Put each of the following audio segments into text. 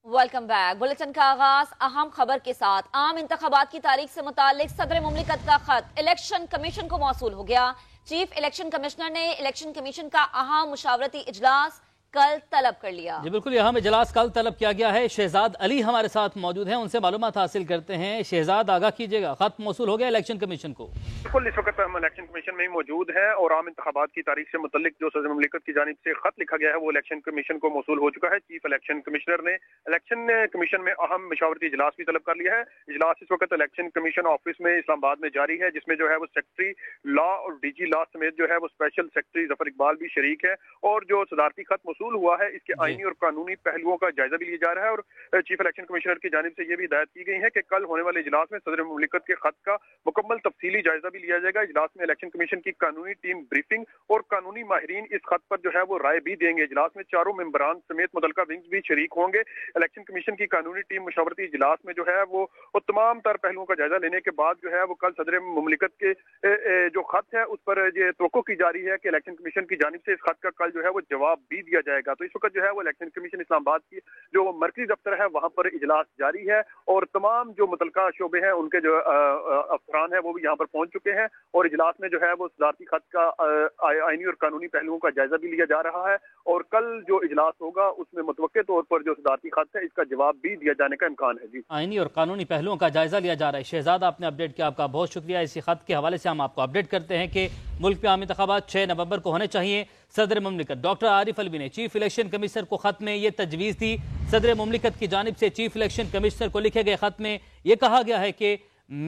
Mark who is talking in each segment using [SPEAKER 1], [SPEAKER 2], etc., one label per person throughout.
[SPEAKER 1] Welcome back. Bulletin का आगाज अहम खबर के साथ। आम इंतखाबात की तारीख से मुतालिक सदर मुमलिकत का खत इलेक्शन कमीशन को मौसूल हो गया। चीफ इलेक्शन कमिश्नर ने इलेक्शन कमीशन का अहम मुशावरती इजलास कल तलब कर लिया।
[SPEAKER 2] जी बिल्कुल, यहाँ इजलास कल तलब किया गया है। शहजाद अली हमारे साथ मौजूद हैं, उनसे मालूमात हासिल करते हैं। शहजाद, आगाह कीजिएगा, खत मौसूल हो गया इलेक्शन कमीशन को?
[SPEAKER 3] बिल्कुल, इस वक्त हम इलेक्शन कमीशन में ही मौजूद हैं और आम इंतखाबात की तारीख से मुतल्लिक जो सदर मुमलिकत की जानिब से खत लिखा गया है वो इलेक्शन कमीशन को मौसूल हो चुका है। चीफ इलेक्शन कमिश्नर ने इलेक्शन कमीशन में अहम मशावरती इजलास भी तलब कर लिया है। इजलास इस वक्त इलेक्शन कमीशन ऑफिस में इस्लामाबाद में जारी है, जिसमें जो है वो सेक्रेटरी लॉ और डीजी लॉ समेत जो है वो स्पेशल सेक्रेटरी जफर इकबाल भी शरीक है। और जो सदारती खत मौसूल हुआ है इसके आईनी और कानूनी पहलुओं का जायजा भी लिया जा रहा है। और चीफ इलेक्शन कमिश्नर की जानिब से यह भी हिदायत की गई है कि कल होने वाले इजलास में सदर मुमलिकत के खत का मुकम्मल तफसीली जायजा भी लिया जाएगा। इजलास में इलेक्शन कमीशन की कानूनी टीम ब्रीफिंग और कानूनी माहिरीन इस खत पर जो है वो राय भी देंगे। इजलास में चारों मेंबरान समेत मुतलका विंग्स भी शरीक होंगे। इलेक्शन कमीशन की कानूनी टीम मुशावरती इजलास में जो है वो तमाम तर पहलुओं का जायजा लेने के बाद जो है वो कल सदर मुमलिकत के जो खत है उस पर ये तवक्को की जा रही है कि इलेक्शन कमीशन की जानिब से इस खत का कल जो है वो जवाब भी दिया जाएगा। तो इस वक्त जो है वो इलेक्शन कमीशन इस्लामाबाद की जो मरकजी दफ्तर है वहां पर इजलास जारी है और तमाम जो मुतलका शोबे हैं उनके जो अफसरान है वो भी यहाँ पर पहुंच चुके हैं। और इजलास में जो है वो सदारती खत का आईनी और कानूनी पहलुओं का जायजा भी लिया जा रहा है। और कल जो इजलास होगा उसमें मुतवक्के तौर पर जो सदारती खत है इसका जवाब भी दिया जाने का इम्कान है। जी,
[SPEAKER 2] आईनी और कानूनी पहलुओं का जायजा लिया जा रहा है। शहजाद, आपने अपडेट किया, आपका बहुत शुक्रिया। इसी खत के हवाले से हम आपको अपडेट करते हैं कि मुल्क में आम इंतखाबात 6 नवंबर को होने चाहिए। सदर मुमलिकत डॉक्टर आरिफ अलवी ने चीफ इलेक्शन कमिश्नर को खत में यह तजवीज़ दी। सदर मुमलिकत की जानिब से चीफ इलेक्शन कमिश्नर को लिखे गए खत में यह कहा गया है कि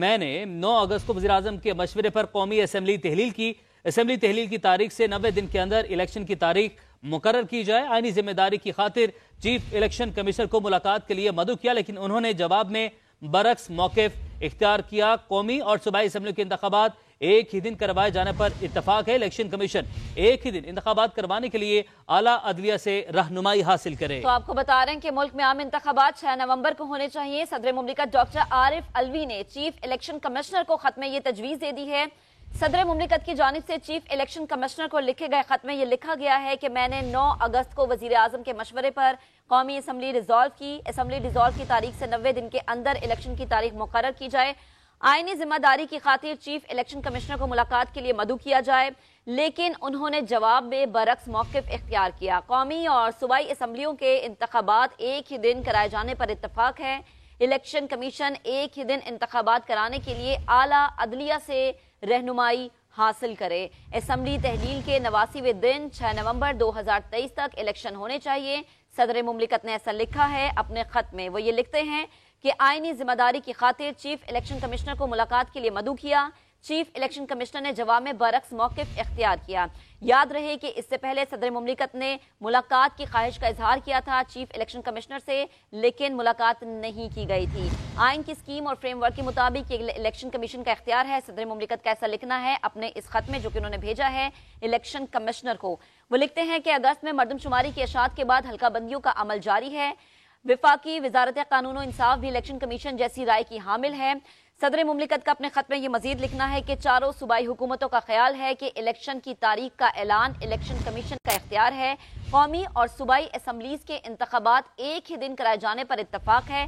[SPEAKER 2] मैंने 9 अगस्त को वज़ीर आज़म के मशवरे पर कौमी असम्बली तहलील की। असम्बली तहलील की तारीख से 90 दिन के अंदर इलेक्शन की तारीख मुकर्रर की जाए। आईनी जिम्मेदारी की खातिर चीफ इलेक्शन कमिश्नर को मुलाकात के लिए मदऊ किया, लेकिन उन्होंने जवाब में बरक्स मौक़िफ़ इख्तियार किया। कौमी और सूबाई असम्बली के इंतखाबात एक ही दिन करवाए जाने पर इत्तफाक है। इलेक्शन कमीशन एक ही दिन इंतखाबात करवाने के लिए आला अदलिया से रहनुमाई हासिल करे।
[SPEAKER 1] तो आपको बता रहे हैं कि मुल्क में आम इंतखाबात 6 नवंबर को होने चाहिए। सदर मुमलिकत डॉक्टर आरिफ अलवी ने चीफ इलेक्शन कमिश्नर को खत में ये तजवीज़ दे दी है। सदर मुमलिकत की जानिब से चीफ इलेक्शन कमिश्नर को लिखे गए खत में यह लिखा गया है कि मैंने 9 अगस्त को वजीर आजम के मशवरे पर कौमी असम्बली रिजॉल्व की। असम्बली रिजॉल्व की तारीख से 90 दिन के अंदर इलेक्शन की तारीख मुकर्रर की जाए। आईनी जिम्मेदारी की खातिर चीफ इलेक्शन कमिश्नर को मुलाकात के लिए मदऊ किया जाए, लेकिन उन्होंने जवाब में बरक्स मौक़िफ़ इख्तियार किया। कौमी और सूबाई असम्बलियों के इंतखाबात एक ही दिन कराए जाने पर इत्तफाक है। इलेक्शन कमीशन एक ही दिन इंतखाबात कराने के लिए आला अदलिया से रहनुमाई हासिल करे। असम्बली तहलील के 89वें दिन 6 नवंबर 2023 तक इलेक्शन होने चाहिए। सदर मुमलिकत ने ऐसा लिखा है अपने खत में। वो ये लिखते हैं कि आईनी जिम्मेदारी की खातिर चीफ इलेक्शन कमिश्नर को मुलाकात के लिए मदऊ किया। चीफ इलेक्शन कमिश्नर ने जवाब में बरक्स मौक़िफ़ इख्तियार किया। याद रहे कि इससे पहले सदर मुमलिकत ने मुलाकात की ख्वाहिश का इजहार किया था चीफ इलेक्शन कमिश्नर से, लेकिन मुलाकात नहीं की गई थी। आइन की स्कीम और फ्रेमवर्क के मुताबिक इलेक्शन कमीशन का इख्तियार है सदर मुमलिकत का ऐसा लिखना है अपने इस खत में जो कि उन्होंने भेजा है इलेक्शन कमिश्नर को। वो लिखते हैं कि अगस्त में मरदमशुमारी की अशात के बाद हल्का बंदियों का अमल जारी है। विफाकी वजारत कानून और इंसाफ भी इलेक्शन कमीशन जैसी राय की हामिल है। सदर मुमलिकत का अपने खत में यह मजीद लिखना है कि चारों सूबाई हुकूमतों का ख्याल है कि इलेक्शन की तारीख का ऐलान इलेक्शन कमीशन का इख्तियार है। कौमी और सूबाई असम्बलीज के इंतखाबात एक ही दिन कराए जाने पर इत्तफाक है।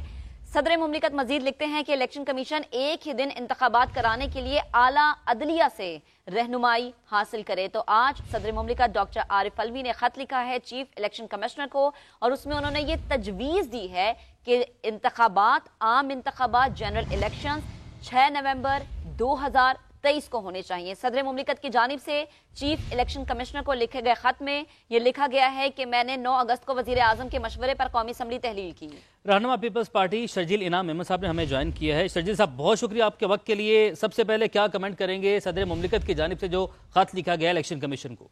[SPEAKER 1] सदर मुमलिकत मजीद लिखते हैं कि इलेक्शन कमीशन एक ही दिन इंतखाबात कराने के लिए आला अदलिया से रहनुमाई हासिल करे। तो आज सदर मुमलिकत डॉक्टर आरिफ अलवी ने खत लिखा है चीफ इलेक्शन कमिश्नर को और उसमें उन्होंने ये तजवीज़ दी है कि इंतखाबात, आम इंतखाबात, जनरल इलेक्शन 6 नवंबर 2023 को होने चाहिए। सदर मुमलिकत की जानिब से चीफ इलेक्शन कमिश्नर को लिखे गए खत में यह लिखा गया है कि मैंने 9 अगस्त को वजीर आजम के मशवरे पर कौमी असम्बली तहलील की।
[SPEAKER 2] रहनुमा पीपल्स पार्टी शर्जील इनाम मेमन साहब ने हमें ज्वाइन किया है। शर्जील साहब, बहुत शुक्रिया आपके वक्त के लिए। सबसे पहले क्या कमेंट करेंगे सदर मुमलिकत की जानिब से जो खत लिखा गया इलेक्शन कमीशन को?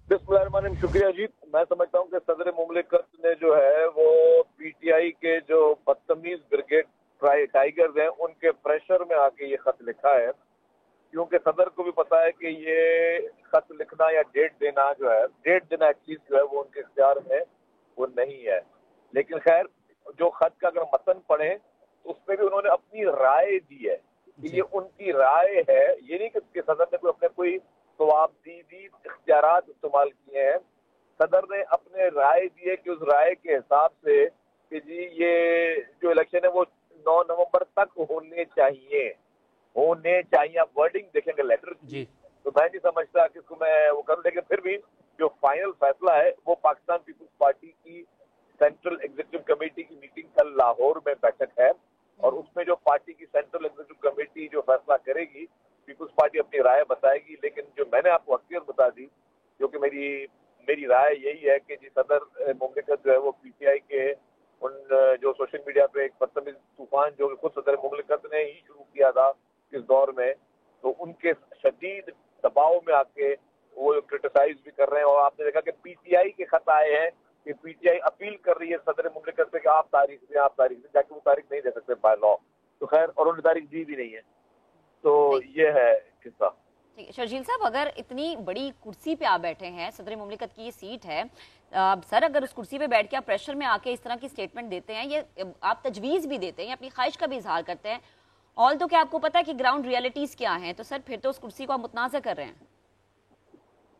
[SPEAKER 4] बिस्मिल्लाहिर्रहमानिर्रहीम, शुक्रिया जी। मैं समझता हूँ कि सदर मुमलिकत ने जो है वो पीटीआई के जो बदतमीज ब्रिगेड टाइगर्स हैं उनके प्रेशर में आके ये खत लिखा है, क्योंकि सदर को भी पता है कि ये खत लिखना या डेट देना जो है, डेट देना एटलीस्ट जो है वो उनके इख्तियार में वो नहीं है। लेकिन खैर, जो खत का अगर मतन पढ़े तो उसमें भी उन्होंने अपनी राय दी है कि ये उनकी राय है। ये नहीं कि सदर ने कोई अपने कोई सवाबदीदी इख्तियारात इस्तेमाल किए हैं। सदर ने अपने राय दिए कि उस राय के हिसाब से कि जी ये जो इलेक्शन है वो 9 नवंबर तक होने चाहिए। आप वर्डिंग देखेंगे लेटर
[SPEAKER 2] जी।
[SPEAKER 4] तो मैं नहीं समझता कि इसको मैं वो करूं, लेकिन फिर भी जो फाइनल फैसला है वो पाकिस्तान पीपुल्स पार्टी की सेंट्रल एग्जीक्यूटिव कमेटी की मीटिंग कल लाहौर में बैठक है, और उसमें जो पार्टी की सेंट्रल एग्जीक्यूटिव कमेटी जो फैसला करेगी, पीपुल्स पार्टी अपनी राय बताएगी। लेकिन जो मैंने आपको हकीकत बता दी, जो कि मेरी राय यही है कि जी सदर मुमलिकत जो है वो पीटीआई के उन जो सोशल मीडिया पे एक बदतमीज तूफान जो खुद सदर मुमलिकत ने ही शुरू किया था इस दौर में, तो उनके शदीद दबाव में आके वो क्रिटिसाइज भी कर रहे हैं। और आपने देखा कि पीटीआई के खत आए हैं कि पीटीआई अपील कर रही है सदर मुमलिकत से कि आप तारीख दें, जाके वो तारीख नहीं दे सकते बाय लॉ। तो खैर, और उन्होंने तारीख दी भी नहीं है। तो ये है किस्सा।
[SPEAKER 1] ठीक है शर्जील साहब, अगर इतनी बड़ी कुर्सी पे आप बैठे हैं, सदर मुमलिकत की ये सीट है, सर अगर उस कुर्सी पे बैठ के आप प्रेशर में आके इस तरह की स्टेटमेंट देते हैं, ये आप तजवीज़ भी देते हैं, अपनी ख्वाहिश का भी इजहार करते हैं, ऑल तो क्या आपको पता है कि ग्राउंड रियलिटीज क्या हैं, तो सर फिर तो उस कुर्सी को आप मुतनाज़ कर रहे हैं।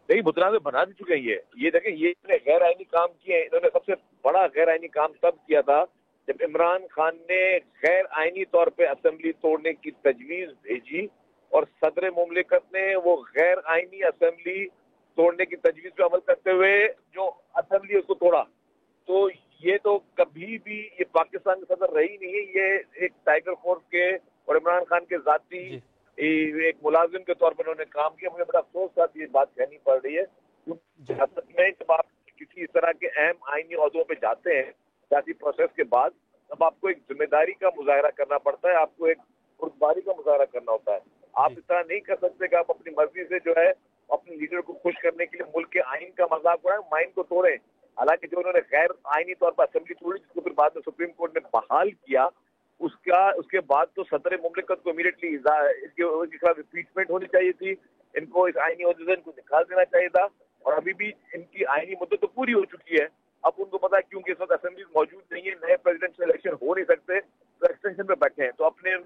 [SPEAKER 4] नहीं, मुतनाज़ बना भी चुके हैं। ये देखें, ये गैर आईनी काम किए। इन्होंने सबसे बड़ा गैर आईनी काम तब किया था जब इमरान खान ने गैर आईनी तौर पे असेंबली तोड़ने की तजवीज भेजी, और सदर मुमलिकत ने वो गैर आईनी असेंबली तोड़ने की तजवीज पे अमल करते हुए जो असेंबली उसको तोड़ा। तो ये तो कभी भी ये पाकिस्तान का सदर रही नहीं है। ये एक टाइगर फोर्स के और इमरान खान के जाती एक मुलाजिम के तौर पर उन्होंने काम किया। मुझे बड़ा अफसोस था ये बात कहनी पड़ रही है, क्योंकि सियासत में जब आप किसी इस तरह के अहम आईनी ओहदों पे जाते हैं सियासी प्रोसेस के बाद, तब आपको एक जिम्मेदारी का मुजाहरा करना पड़ता है, आपको एक बुर्दबारी का मुजाहरा करना होता है। आप इस तरह नहीं कर सकते कि आप अपनी मर्जी से जो है अपने लीडर को खुश करने के लिए मुल्क के आइन का मजाक उड़ाएं, माइन को तोड़ें। हालांकि जो उन्होंने गैर आईनी तौर पर असेंबली तोड़ी, जिसको फिर बाद में सुप्रीम कोर्ट ने बहाल किया, उसके बाद तो सदर मुमलिकत को इमीडिएटली इनके खिलाफ इम्पीचमेंट होनी चाहिए थी, इनको इस आईनी ओहदे से इनको निकाल देना चाहिए था। और अभी भी इनकी आईनी मुद्दत तो पूरी हो चुकी है। अब उनको पता है क्योंकि इस वक्त असेंबली मौजूद नहीं है, नए प्रेसिडेंशियल इलेक्शन हो नहीं सकते, तो एक्सटेंशन में बैठे हैं। तो अपने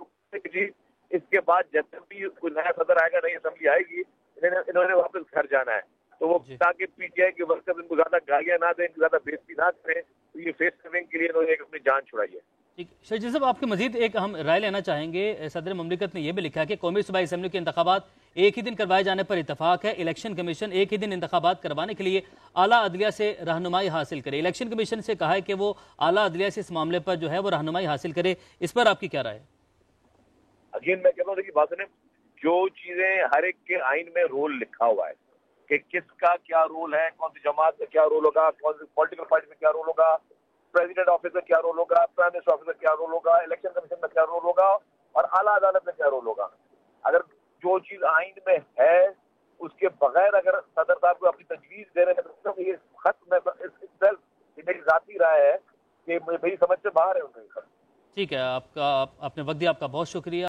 [SPEAKER 4] जी इसके बाद जब भी कोई नया सदर आएगा, नई असेंबली आएगी, इन्होंने वापस घर जाना है। तो वो ताकि पीटीआई के वर्कर्स इनको ज्यादा गालियां ना दें, ज्यादा बेइज्जती ना करें, तो ये फेस करने के लिए इन्होंने अपनी जान छुड़ाई है।
[SPEAKER 2] ठीक, शर्जील साहब आपके मजीद एक हम राय लेना चाहेंगे। सदर मुमलिकत ने यह भी लिखा है कि कौमी सूबाई असेंबली के इंतखाबात एक ही दिन करवाए जाने पर इतफाक है। इलेक्शन कमीशन एक ही दिन इंतखाबात करवाने के लिए आला अदलिया से रहनुमाई हासिल करे। इलेक्शन कमीशन से कहा है कि वो आला अदलिया से इस मामले पर जो है वो रहनुमाई हासिल करे। इस पर आपकी क्या राय है?
[SPEAKER 4] अगेन मैं कहता हूँ, देखिए बात है, जो चीजें हर एक के आइन में रोल लिखा हुआ है कि किसका क्या रोल है, कौन सी जमात में क्या रोल होगा, कौन सी पॉलिटिकल पार्टी में क्या रोल होगा, प्रेसिडेंट ऑफिस में क्या रोल होगा, प्राइम मिनिस्टर ऑफिस में क्या रोल होगा, इलेक्शन कमीशन में क्या रोल होगा, और आला अदालत में क्या रोल होगा। अगर जो चीज आइन में है उसके बगैर अगर सदर साहब को अपनी तजवीज दे रहे हैं, तो ये खत में मेरी जाती राय है कि मेरी समझ से बाहर है उनका।
[SPEAKER 2] ठीक है, आपका आपने वक्त दिया, आपका बहुत शुक्रिया।